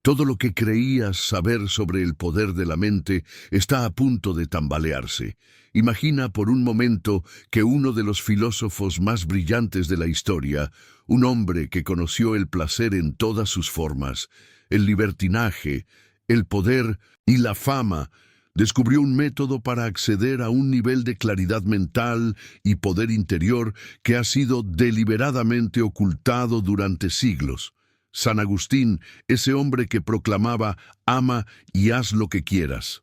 Todo lo que creías saber sobre el poder de la mente está a punto de tambalearse. Imagina por un momento que uno de los filósofos más brillantes de la historia, un hombre que conoció el placer en todas sus formas, el libertinaje, el poder y la fama, descubrió un método para acceder a un nivel de claridad mental y poder interior que ha sido deliberadamente ocultado durante siglos. San Agustín, ese hombre que proclamaba «ama y haz lo que quieras».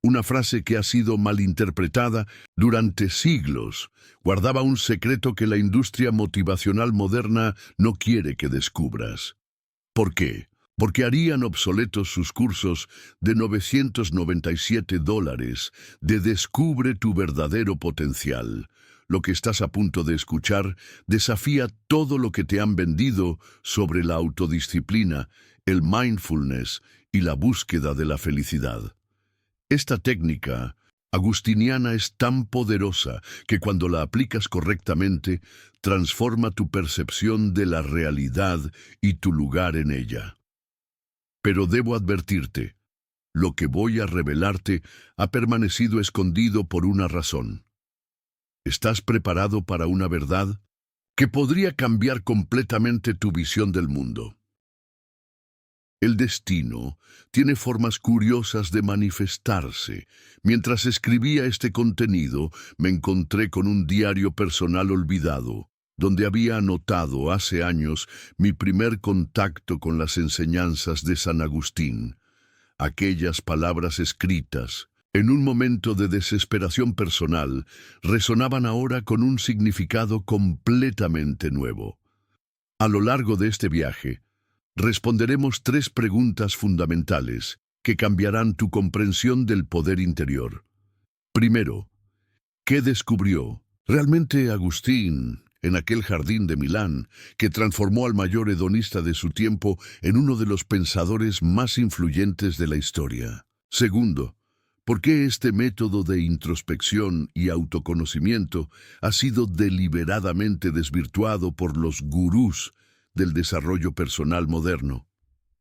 Una frase que ha sido malinterpretada durante siglos, guardaba un secreto que la industria motivacional moderna no quiere que descubras. ¿Por qué? Porque harían obsoletos sus cursos de $997 de Descubre tu verdadero potencial. Lo que estás a punto de escuchar desafía todo lo que te han vendido sobre la autodisciplina, el mindfulness y la búsqueda de la felicidad. Esta técnica agustiniana es tan poderosa que cuando la aplicas correctamente, transforma tu percepción de la realidad y tu lugar en ella. Pero debo advertirte, lo que voy a revelarte ha permanecido escondido por una razón. ¿Estás preparado para una verdad que podría cambiar completamente tu visión del mundo? El destino tiene formas curiosas de manifestarse. Mientras escribía este contenido, me encontré con un diario personal olvidado, donde había anotado hace años mi primer contacto con las enseñanzas de San Agustín. Aquellas palabras escritas, en un momento de desesperación personal, resonaban ahora con un significado completamente nuevo. A lo largo de este viaje, responderemos 3 preguntas fundamentales que cambiarán tu comprensión del poder interior. Primero, ¿qué descubrió realmente Agustín en aquel jardín de Milán que transformó al mayor hedonista de su tiempo en uno de los pensadores más influyentes de la historia? Segundo, ¿por qué este método de introspección y autoconocimiento ha sido deliberadamente desvirtuado por los gurús del desarrollo personal moderno?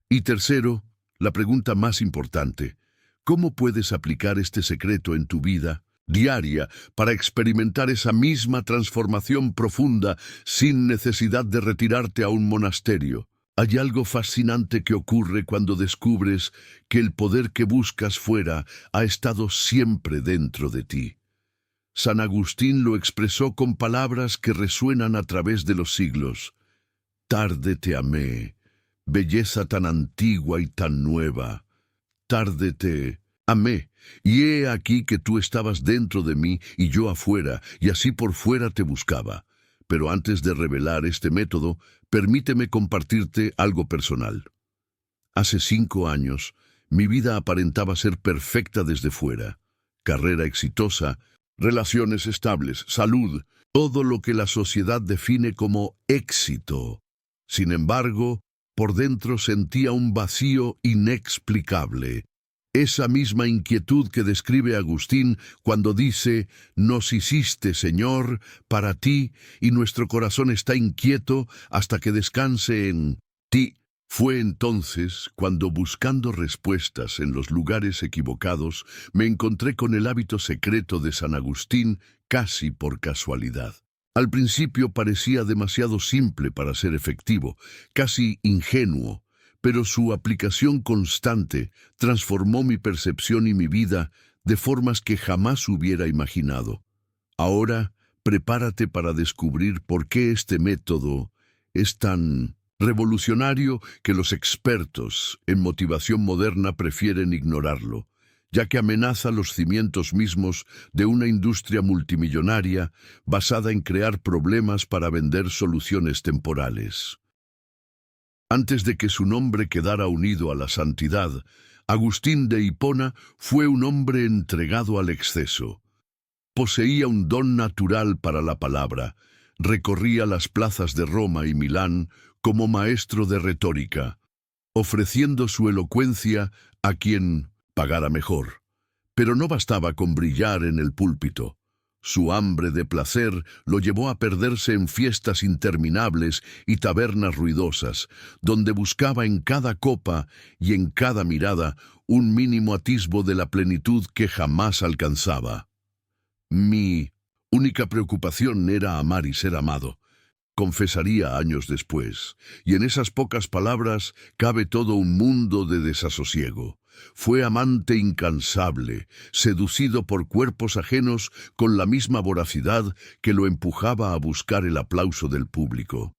Y tercero, la pregunta más importante, ¿cómo puedes aplicar este secreto en tu vida diaria para experimentar esa misma transformación profunda sin necesidad de retirarte a un monasterio? Hay algo fascinante que ocurre cuando descubres que el poder que buscas fuera ha estado siempre dentro de ti. San Agustín lo expresó con palabras que resuenan a través de los siglos. Tarde te amé, belleza tan antigua y tan nueva. Tarde te amé, y he aquí que tú estabas dentro de mí y yo afuera, y así por fuera te buscaba. Pero antes de revelar este método, permíteme compartirte algo personal. Hace 5 años, mi vida aparentaba ser perfecta desde fuera. Carrera exitosa, relaciones estables, salud, todo lo que la sociedad define como éxito. Sin embargo, por dentro sentía un vacío inexplicable. Esa misma inquietud que describe Agustín cuando dice, «Nos hiciste, Señor, para ti, y nuestro corazón está inquieto hasta que descanse en ti». Fue entonces cuando, buscando respuestas en los lugares equivocados, me encontré con el hábito secreto de San Agustín casi por casualidad. Al principio parecía demasiado simple para ser efectivo, casi ingenuo, pero su aplicación constante transformó mi percepción y mi vida de formas que jamás hubiera imaginado. Ahora, prepárate para descubrir por qué este método es tan revolucionario que los expertos en motivación moderna prefieren ignorarlo, ya que amenaza los cimientos mismos de una industria multimillonaria basada en crear problemas para vender soluciones temporales. Antes de que su nombre quedara unido a la santidad, Agustín de Hipona fue un hombre entregado al exceso. Poseía un don natural para la palabra, recorría las plazas de Roma y Milán como maestro de retórica, ofreciendo su elocuencia a quien pagara mejor. Pero no bastaba con brillar en el púlpito. Su hambre de placer lo llevó a perderse en fiestas interminables y tabernas ruidosas, donde buscaba en cada copa y en cada mirada un mínimo atisbo de la plenitud que jamás alcanzaba. Mi única preocupación era amar y ser amado, confesaría años después, y en esas pocas palabras cabe todo un mundo de desasosiego. Fue amante incansable, seducido por cuerpos ajenos con la misma voracidad que lo empujaba a buscar el aplauso del público.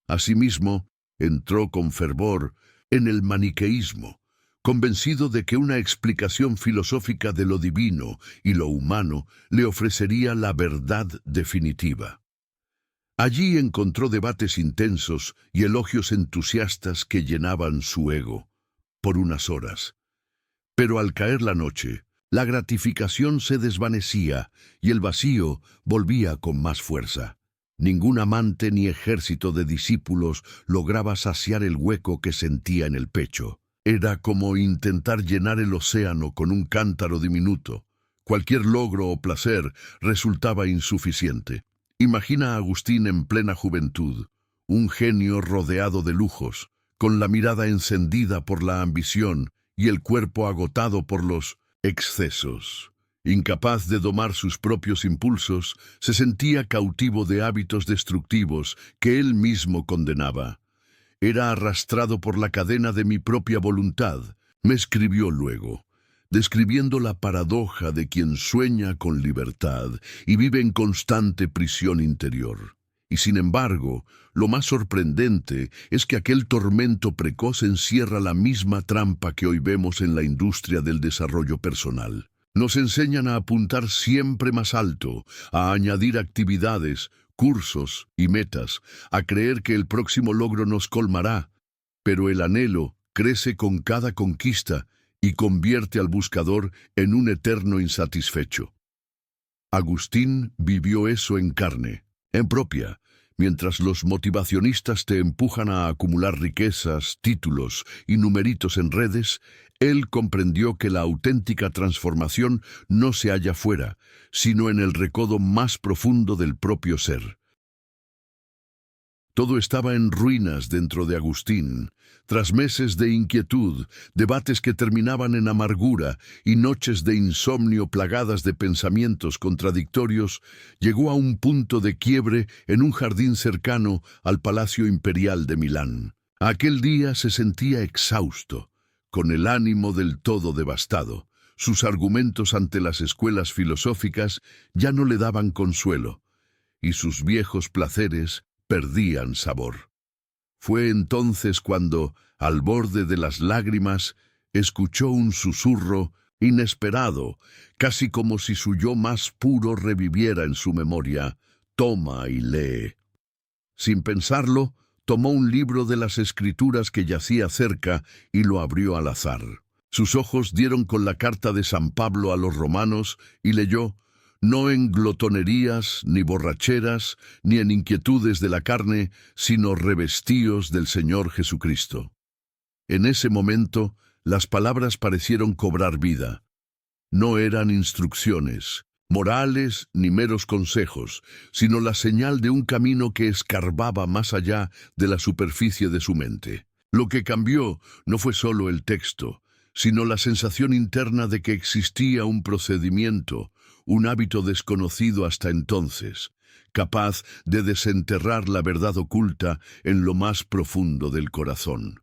Asimismo, entró con fervor en el maniqueísmo, convencido de que una explicación filosófica de lo divino y lo humano le ofrecería la verdad definitiva. Allí encontró debates intensos y elogios entusiastas que llenaban su ego, por unas horas. Pero al caer la noche, la gratificación se desvanecía y el vacío volvía con más fuerza. Ningún amante ni ejército de discípulos lograba saciar el hueco que sentía en el pecho. Era como intentar llenar el océano con un cántaro diminuto. Cualquier logro o placer resultaba insuficiente. Imagina a Agustín en plena juventud, un genio rodeado de lujos, con la mirada encendida por la ambición y el cuerpo agotado por los excesos. Incapaz de domar sus propios impulsos, se sentía cautivo de hábitos destructivos que él mismo condenaba. Era arrastrado por la cadena de mi propia voluntad, me escribió luego, describiendo la paradoja de quien sueña con libertad y vive en constante prisión interior. Y sin embargo, lo más sorprendente es que aquel tormento precoz encierra la misma trampa que hoy vemos en la industria del desarrollo personal. Nos enseñan a apuntar siempre más alto, a añadir actividades, cursos y metas, a creer que el próximo logro nos colmará, pero el anhelo crece con cada conquista y convierte al buscador en un eterno insatisfecho. Agustín vivió eso en carne, en propia, mientras los motivacionistas te empujan a acumular riquezas, títulos y numeritos en redes. Él comprendió que la auténtica transformación no se halla fuera, sino en el recodo más profundo del propio ser. Todo estaba en ruinas dentro de Agustín. Tras meses de inquietud, debates que terminaban en amargura y noches de insomnio plagadas de pensamientos contradictorios, llegó a un punto de quiebre en un jardín cercano al Palacio Imperial de Milán. Aquel día se sentía exhausto, con el ánimo del todo devastado. Sus argumentos ante las escuelas filosóficas ya no le daban consuelo, y sus viejos placeres perdían sabor. Fue entonces cuando, al borde de las lágrimas, escuchó un susurro inesperado, casi como si su yo más puro reviviera en su memoria. «Toma y lee». Sin pensarlo, tomó un libro de las Escrituras que yacía cerca y lo abrió al azar. Sus ojos dieron con la carta de San Pablo a los romanos y leyó: «No en glotonerías, ni borracheras, ni en inquietudes de la carne, sino revestíos del Señor Jesucristo». En ese momento, las palabras parecieron cobrar vida. No eran instrucciones, morales ni meros consejos, sino la señal de un camino que escarbaba más allá de la superficie de su mente. Lo que cambió no fue solo el texto, sino la sensación interna de que existía un procedimiento, un hábito desconocido hasta entonces, capaz de desenterrar la verdad oculta en lo más profundo del corazón.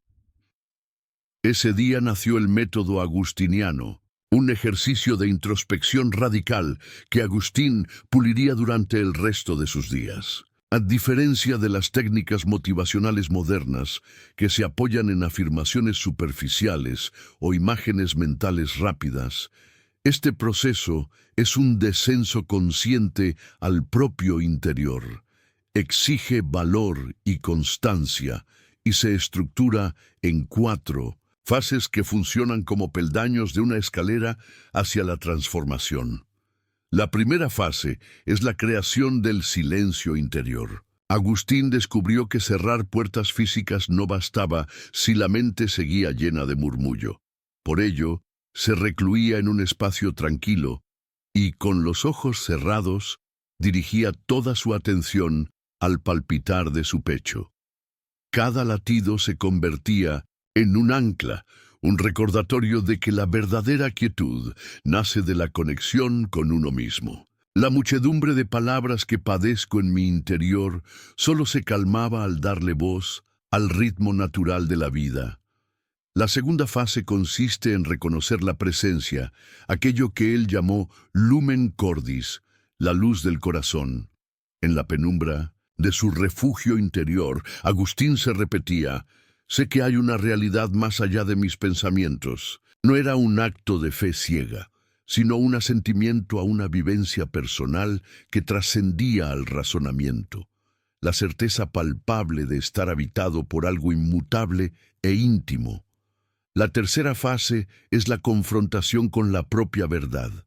Ese día nació el método agustiniano, un ejercicio de introspección radical que Agustín puliría durante el resto de sus días. A diferencia de las técnicas motivacionales modernas, que se apoyan en afirmaciones superficiales o imágenes mentales rápidas, este proceso es un descenso consciente al propio interior. Exige valor y constancia y se estructura en 4 fases que funcionan como peldaños de una escalera hacia la transformación. La primera fase es la creación del silencio interior. Agustín descubrió que cerrar puertas físicas no bastaba si la mente seguía llena de murmullo. Por ello, se recluía en un espacio tranquilo y, con los ojos cerrados, dirigía toda su atención al palpitar de su pecho. Cada latido se convertía en un ancla, un recordatorio de que la verdadera quietud nace de la conexión con uno mismo. La muchedumbre de palabras que padezco en mi interior solo se calmaba al darle voz al ritmo natural de la vida. La segunda fase consiste en reconocer la presencia, aquello que él llamó lumen cordis, la luz del corazón. En la penumbra de su refugio interior, Agustín se repetía: sé que hay una realidad más allá de mis pensamientos. No era un acto de fe ciega, sino un asentimiento a una vivencia personal que trascendía al razonamiento. La certeza palpable de estar habitado por algo inmutable e íntimo. La tercera fase es la confrontación con la propia verdad.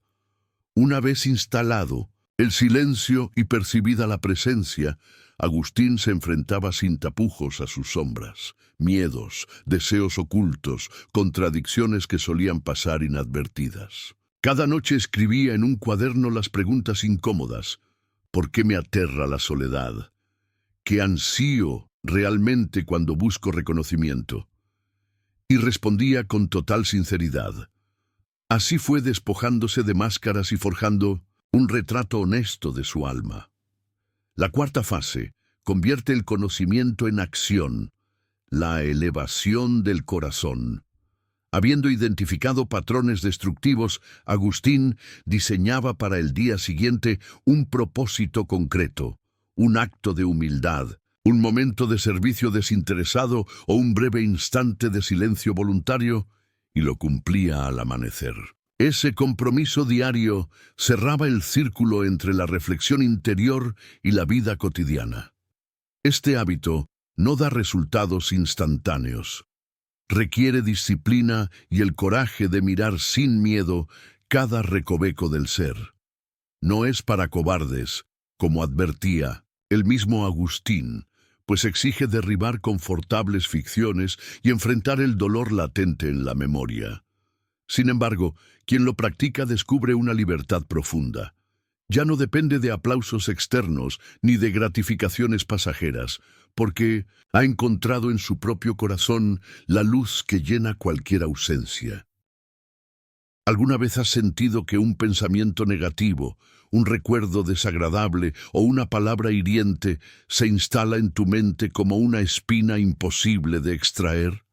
Una vez instalado el silencio y percibida la presencia, Agustín se enfrentaba sin tapujos a sus sombras, miedos, deseos ocultos, contradicciones que solían pasar inadvertidas. Cada noche escribía en un cuaderno las preguntas incómodas: ¿por qué me aterra la soledad? ¿Qué ansío realmente cuando busco reconocimiento? Y respondía con total sinceridad. Así fue despojándose de máscaras y forjando un retrato honesto de su alma. La cuarta fase convierte el conocimiento en acción, la elevación del corazón. Habiendo identificado patrones destructivos, Agustín diseñaba para el día siguiente un propósito concreto, un acto de humildad, un momento de servicio desinteresado o un breve instante de silencio voluntario, y lo cumplía al amanecer. Ese compromiso diario cerraba el círculo entre la reflexión interior y la vida cotidiana. Este hábito no da resultados instantáneos. Requiere disciplina y el coraje de mirar sin miedo cada recoveco del ser. No es para cobardes, como advertía el mismo Agustín, pues exige derribar confortables ficciones y enfrentar el dolor latente en la memoria. Sin embargo, quien lo practica descubre una libertad profunda. Ya no depende de aplausos externos ni de gratificaciones pasajeras, porque ha encontrado en su propio corazón la luz que llena cualquier ausencia. ¿Alguna vez has sentido que un pensamiento negativo, un recuerdo desagradable o una palabra hiriente se instala en tu mente como una espina imposible de extraer?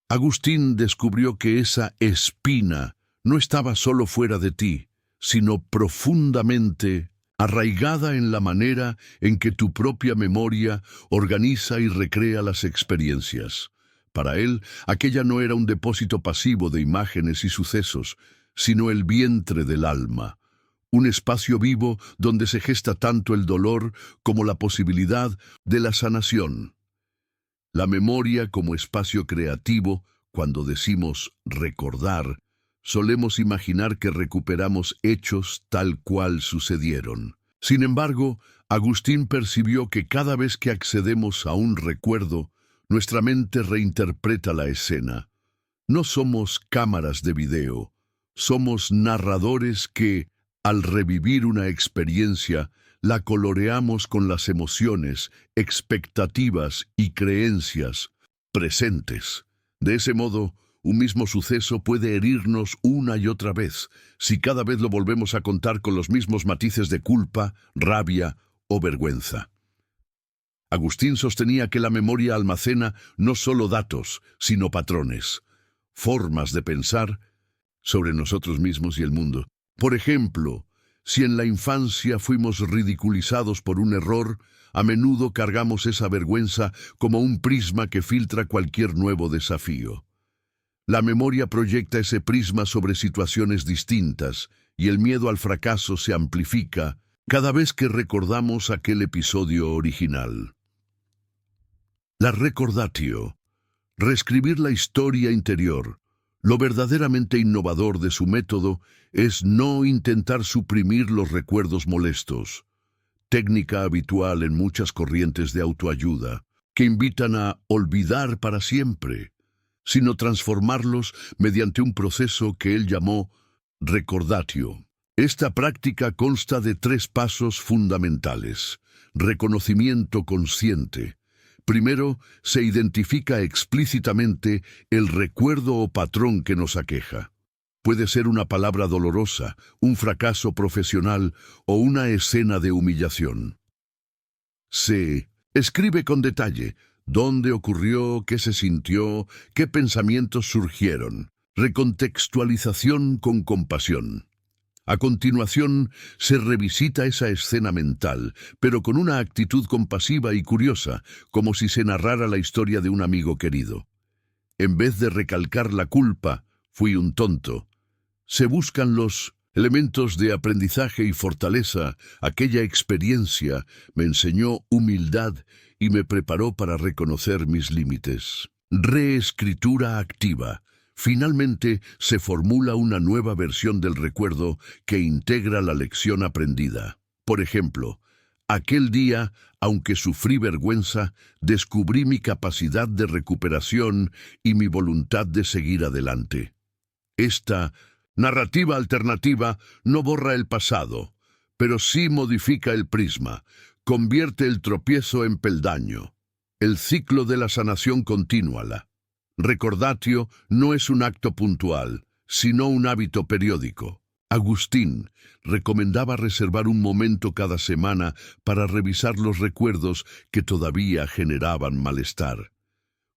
Agustín descubrió que esa espina no estaba solo fuera de ti, sino profundamente arraigada en la manera en que tu propia memoria organiza y recrea las experiencias. Para él, aquella no era un depósito pasivo de imágenes y sucesos, sino el vientre del alma, un espacio vivo donde se gesta tanto el dolor como la posibilidad de la sanación. La memoria como espacio creativo, cuando decimos recordar, solemos imaginar que recuperamos hechos tal cual sucedieron. Sin embargo, Agustín percibió que cada vez que accedemos a un recuerdo, nuestra mente reinterpreta la escena. No somos cámaras de video, somos narradores que, al revivir una experiencia, la coloreamos con las emociones, expectativas y creencias presentes. De ese modo, un mismo suceso puede herirnos una y otra vez, si cada vez lo volvemos a contar con los mismos matices de culpa, rabia o vergüenza. Agustín sostenía que la memoria almacena no solo datos, sino patrones, formas de pensar sobre nosotros mismos y el mundo. Por ejemplo, si en la infancia fuimos ridiculizados por un error, a menudo cargamos esa vergüenza como un prisma que filtra cualquier nuevo desafío. La memoria proyecta ese prisma sobre situaciones distintas, y el miedo al fracaso se amplifica cada vez que recordamos aquel episodio original. La recordatio, reescribir la historia interior. Lo verdaderamente innovador de su método es no intentar suprimir los recuerdos molestos, técnica habitual en muchas corrientes de autoayuda, que invitan a olvidar para siempre, sino transformarlos mediante un proceso que él llamó recordatio. Esta práctica consta de 3 pasos fundamentales. Reconocimiento consciente. Primero, se identifica explícitamente el recuerdo o patrón que nos aqueja. Puede ser una palabra dolorosa, un fracaso profesional o una escena de humillación. Se escribe con detalle dónde ocurrió, qué se sintió, qué pensamientos surgieron. Recontextualización con compasión. A continuación, se revisita esa escena mental, pero con una actitud compasiva y curiosa, como si se narrara la historia de un amigo querido. En vez de recalcar la culpa, fui un tonto, se buscan los elementos de aprendizaje y fortaleza. Aquella experiencia me enseñó humildad y me preparó para reconocer mis límites. Reescritura activa. Finalmente, se formula una nueva versión del recuerdo que integra la lección aprendida. Por ejemplo, aquel día, aunque sufrí vergüenza, descubrí mi capacidad de recuperación y mi voluntad de seguir adelante. Esta narrativa alternativa no borra el pasado, pero sí modifica el prisma, convierte el tropiezo en peldaño. El ciclo de la sanación continúa. Recordatio no es un acto puntual, sino un hábito periódico. Agustín recomendaba reservar un momento cada semana para revisar los recuerdos que todavía generaban malestar.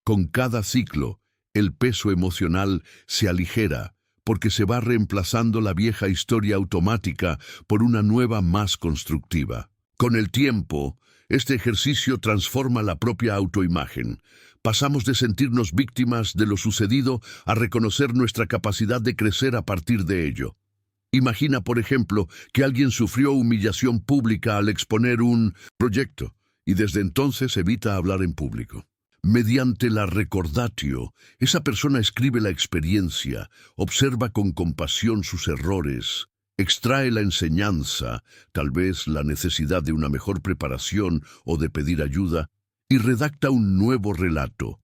Con cada ciclo, el peso emocional se aligera, porque se va reemplazando la vieja historia automática por una nueva más constructiva. Con el tiempo, este ejercicio transforma la propia autoimagen. Pasamos de sentirnos víctimas de lo sucedido a reconocer nuestra capacidad de crecer a partir de ello. Imagina, por ejemplo, que alguien sufrió humillación pública al exponer un proyecto y desde entonces evita hablar en público. Mediante la recordatio, esa persona escribe la experiencia, observa con compasión sus errores, extrae la enseñanza, tal vez la necesidad de una mejor preparación o de pedir ayuda, y redacta un nuevo relato.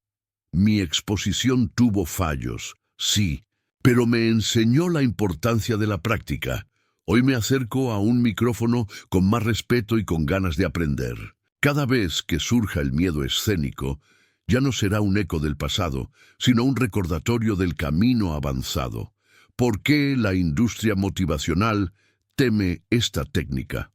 Mi exposición tuvo fallos, sí, pero me enseñó la importancia de la práctica. Hoy me acerco a un micrófono con más respeto y con ganas de aprender. Cada vez que surja el miedo escénico, ya no será un eco del pasado, sino un recordatorio del camino avanzado. ¿Por qué la industria motivacional teme esta técnica?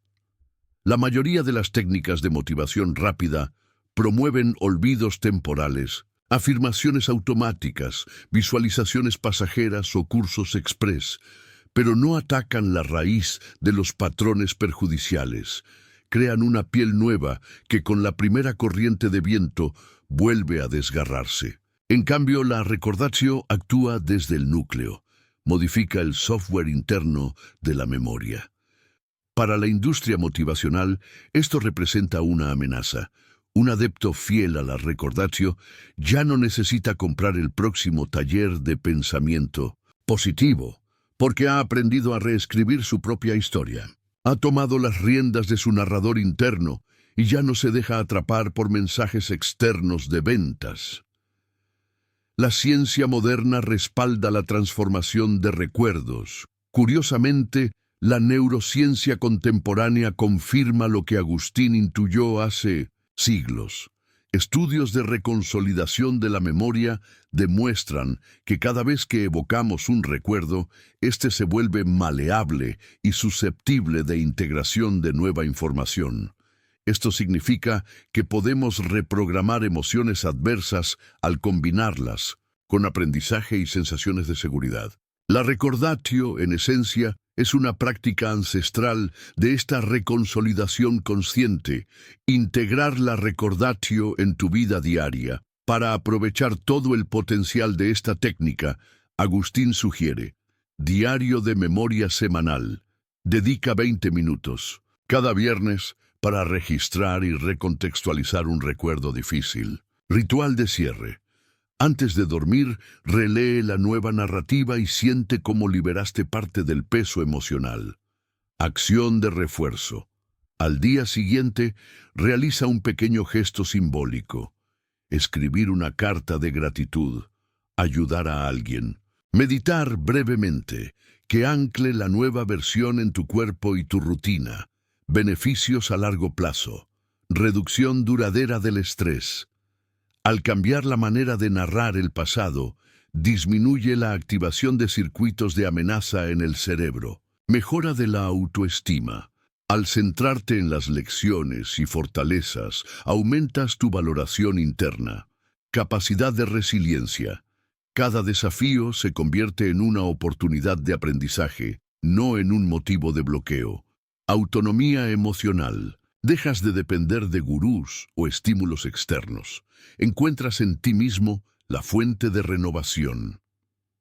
La mayoría de las técnicas de motivación rápida promueven olvidos temporales, afirmaciones automáticas, visualizaciones pasajeras o cursos express, pero no atacan la raíz de los patrones perjudiciales. Crean una piel nueva que con la primera corriente de viento vuelve a desgarrarse. En cambio, la recordatio actúa desde el núcleo, modifica el software interno de la memoria. Para la industria motivacional, esto representa una amenaza. Un adepto fiel a la recordatio ya no necesita comprar el próximo taller de pensamiento positivo, porque ha aprendido a reescribir su propia historia. Ha tomado las riendas de su narrador interno y ya no se deja atrapar por mensajes externos de ventas. La ciencia moderna respalda la transformación de recuerdos. Curiosamente, la neurociencia contemporánea confirma lo que Agustín intuyó hace siglos. Estudios de reconsolidación de la memoria demuestran que cada vez que evocamos un recuerdo, éste se vuelve maleable y susceptible de integración de nueva información. Esto significa que podemos reprogramar emociones adversas al combinarlas con aprendizaje y sensaciones de seguridad. La recordatio, en esencia, es una práctica ancestral de esta reconsolidación consciente. Integrar la recordatio en tu vida diaria. Para aprovechar todo el potencial de esta técnica, Agustín sugiere: diario de memoria semanal. Dedica 20 minutos cada viernes para registrar y recontextualizar un recuerdo difícil. Ritual de cierre. Antes de dormir, relee la nueva narrativa y siente cómo liberaste parte del peso emocional. Acción de refuerzo. Al día siguiente, realiza un pequeño gesto simbólico. Escribir una carta de gratitud. Ayudar a alguien. Meditar brevemente. que ancle la nueva versión en tu cuerpo y tu rutina. Beneficios a largo plazo. Reducción duradera del estrés. Al cambiar la manera de narrar el pasado, disminuye la activación de circuitos de amenaza en el cerebro. Mejora de la autoestima. Al centrarte en las lecciones y fortalezas, aumentas tu valoración interna. Capacidad de resiliencia. Cada desafío se convierte en una oportunidad de aprendizaje, no en un motivo de bloqueo. Autonomía emocional. Dejas de depender de gurús o estímulos externos. Encuentras en ti mismo la fuente de renovación.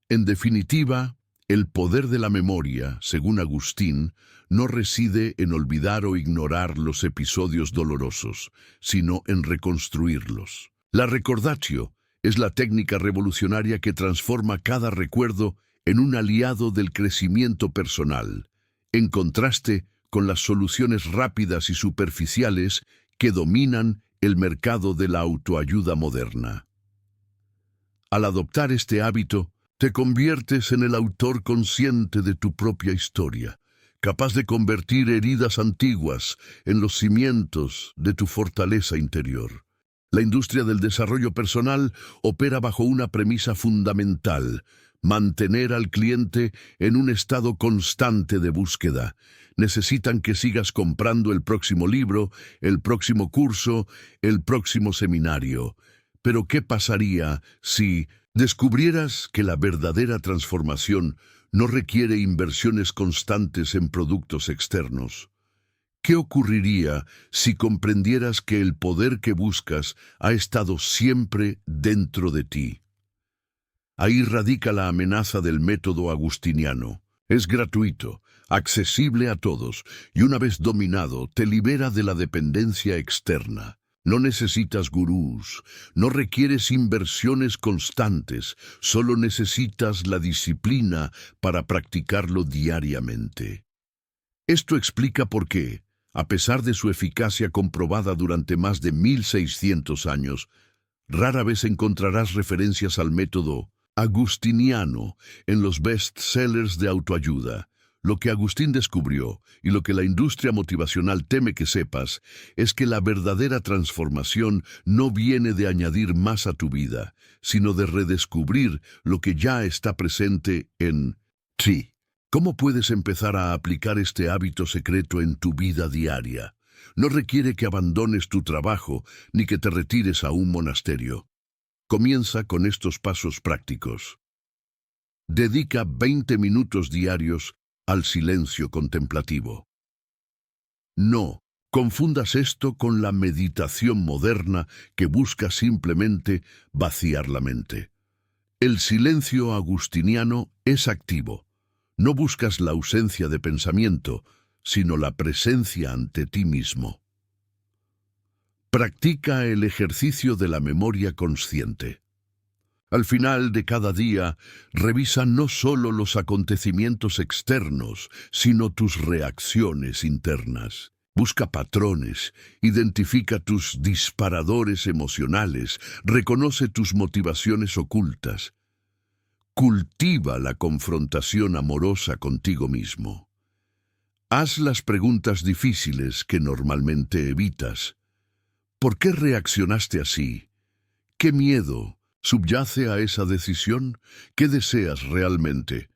En definitiva, el poder de la memoria, según Agustín, no reside en olvidar o ignorar los episodios dolorosos, sino en reconstruirlos. La recordatio es la técnica revolucionaria que transforma cada recuerdo en un aliado del crecimiento personal, en contraste con las soluciones rápidas y superficiales que dominan el mercado de la autoayuda moderna. Al adoptar este hábito, te conviertes en el autor consciente de tu propia historia, capaz de convertir heridas antiguas en los cimientos de tu fortaleza interior. La industria del desarrollo personal opera bajo una premisa fundamental: mantener al cliente en un estado constante de búsqueda. Necesitan que sigas comprando el próximo libro, el próximo curso, el próximo seminario. Pero ¿qué pasaría si descubrieras que la verdadera transformación no requiere inversiones constantes en productos externos? ¿Qué ocurriría si comprendieras que el poder que buscas ha estado siempre dentro de ti? Ahí radica la amenaza del método agustiniano. Es gratuito, accesible a todos, y una vez dominado, te libera de la dependencia externa. No necesitas gurús, no requieres inversiones constantes, solo necesitas la disciplina para practicarlo diariamente. Esto explica por qué, a pesar de su eficacia comprobada durante más de 1600 años, rara vez encontrarás referencias al método agustiniano en los bestsellers de autoayuda. Lo que Agustín descubrió, y lo que la industria motivacional teme que sepas, es que la verdadera transformación no viene de añadir más a tu vida, sino de redescubrir lo que ya está presente en ti. ¿Cómo puedes empezar a aplicar este hábito secreto en tu vida diaria? No requiere que abandones tu trabajo ni que te retires a un monasterio. Comienza con estos pasos prácticos. Dedica 20 minutos diarios al silencio contemplativo. No confundas esto con la meditación moderna que busca simplemente vaciar la mente. El silencio agustiniano es activo. No buscas la ausencia de pensamiento, sino la presencia ante ti mismo. Practica el ejercicio de la memoria consciente. Al final de cada día, revisa no solo los acontecimientos externos, sino tus reacciones internas. Busca patrones, identifica tus disparadores emocionales, reconoce tus motivaciones ocultas. Cultiva la confrontación amorosa contigo mismo. Haz las preguntas difíciles que normalmente evitas. ¿Por qué reaccionaste así? ¿Qué miedo subyace a esa decisión? ¿Qué deseas realmente?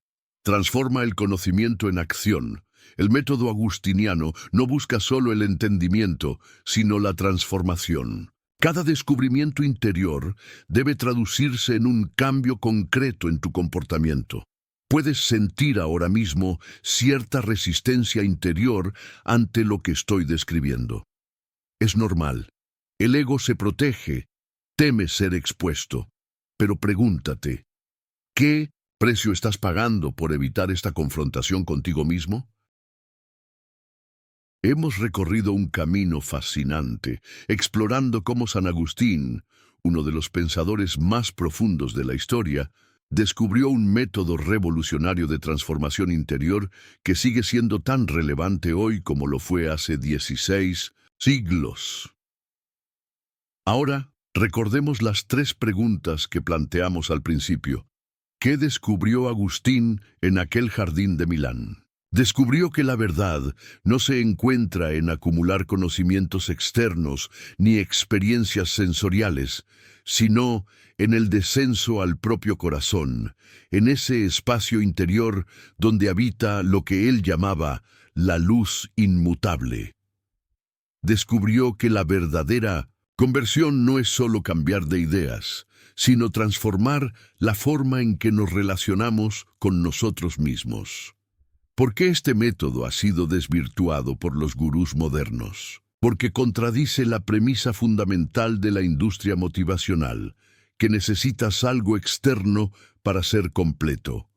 Transforma el conocimiento en acción. El método agustiniano no busca solo el entendimiento, sino la transformación. Cada descubrimiento interior debe traducirse en un cambio concreto en tu comportamiento. Puedes sentir ahora mismo cierta resistencia interior ante lo que estoy describiendo. Es normal. El ego se protege, teme ser expuesto. Pero pregúntate, ¿qué precio estás pagando por evitar esta confrontación contigo mismo? Hemos recorrido un camino fascinante, explorando cómo San Agustín, uno de los pensadores más profundos de la historia, descubrió un método revolucionario de transformación interior que sigue siendo tan relevante hoy como lo fue hace 16 siglos. Ahora, recordemos las 3 preguntas que planteamos al principio. ¿Qué descubrió Agustín en aquel jardín de Milán? Descubrió que la verdad no se encuentra en acumular conocimientos externos ni experiencias sensoriales, sino en el descenso al propio corazón, en ese espacio interior donde habita lo que él llamaba la luz inmutable. Descubrió que la verdadera conversión no es solo cambiar de ideas, sino transformar la forma en que nos relacionamos con nosotros mismos. ¿Por qué este método ha sido desvirtuado por los gurús modernos? Porque contradice la premisa fundamental de la industria motivacional, que necesitas algo externo para ser completo.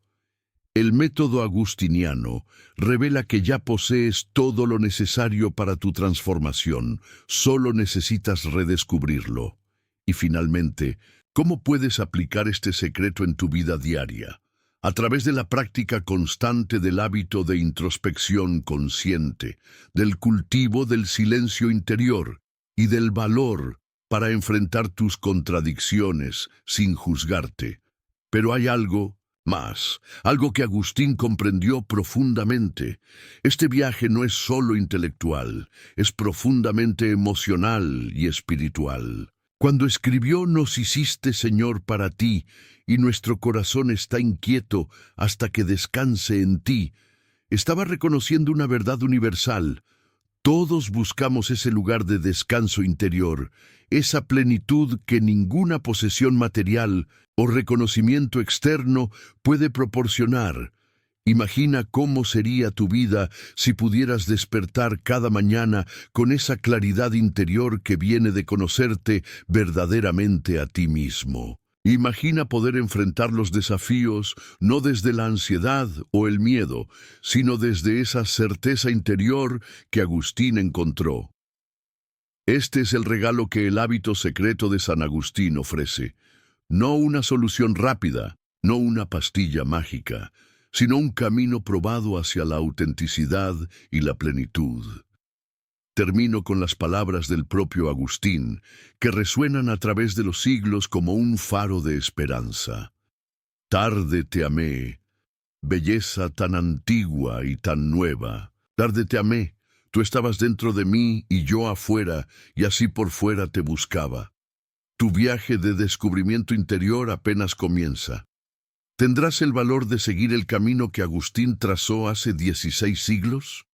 El método agustiniano revela que ya posees todo lo necesario para tu transformación, solo necesitas redescubrirlo. Y finalmente, ¿cómo puedes aplicar este secreto en tu vida diaria? A través de la práctica constante del hábito de introspección consciente, del cultivo del silencio interior y del valor para enfrentar tus contradicciones sin juzgarte. Pero hay algo más, algo que Agustín comprendió profundamente. Este viaje no es solo intelectual, es profundamente emocional y espiritual. Cuando escribió «Nos hiciste, Señor, para ti, y nuestro corazón está inquieto hasta que descanse en ti», estaba reconociendo una verdad universal. Todos buscamos ese lugar de descanso interior, esa plenitud que ninguna posesión material o reconocimiento externo puede proporcionar. Imagina cómo sería tu vida si pudieras despertar cada mañana con esa claridad interior que viene de conocerte verdaderamente a ti mismo. Imagina poder enfrentar los desafíos no desde la ansiedad o el miedo, sino desde esa certeza interior que Agustín encontró. Este es el regalo que el hábito secreto de San Agustín ofrece. No una solución rápida, no una pastilla mágica, sino un camino probado hacia la autenticidad y la plenitud. Termino con las palabras del propio Agustín, que resuenan a través de los siglos como un faro de esperanza. Tarde te amé, belleza tan antigua y tan nueva. Tarde te amé, tú estabas dentro de mí y yo afuera, y así por fuera te buscaba. Tu viaje de descubrimiento interior apenas comienza. ¿Tendrás el valor de seguir el camino que Agustín trazó hace 16 siglos?